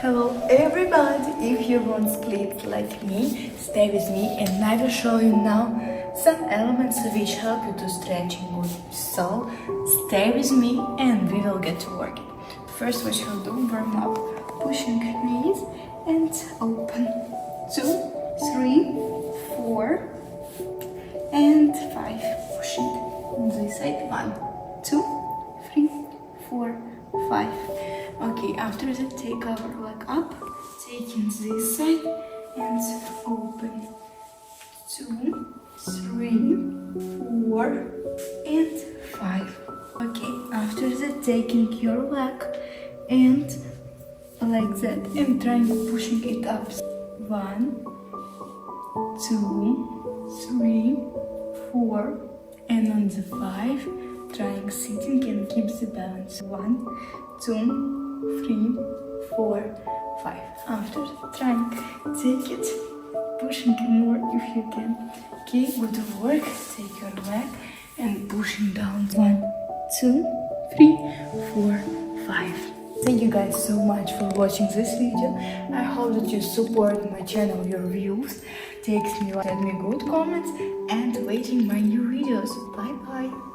Hello everybody, if you want splits like me, stay with me and I will show you now some elements which help you to stretching good. So stay with me and we will get to work. First we shall do warm up, pushing knees and open. 2, 3, 4 and 5. Pushing on this side. 1, 2, 3, 4, 5. Okay, after that take our leg up, taking this side and open. 2, 3, 4 and 5. Okay, after that taking your leg and like that and trying pushing it up. 1, 2, 3, 4 and on the 5 trying sitting and keep the balance. 1, 2, 3, 4, 5. After trying take it, pushing more if you can. Okay, good work. Take your leg and pushing down. 1, 2, 3, 4, 5. Thank you guys so much for watching this video. I hope that you support my channel, your views, text me, send me good comments and waiting my new videos. Bye bye.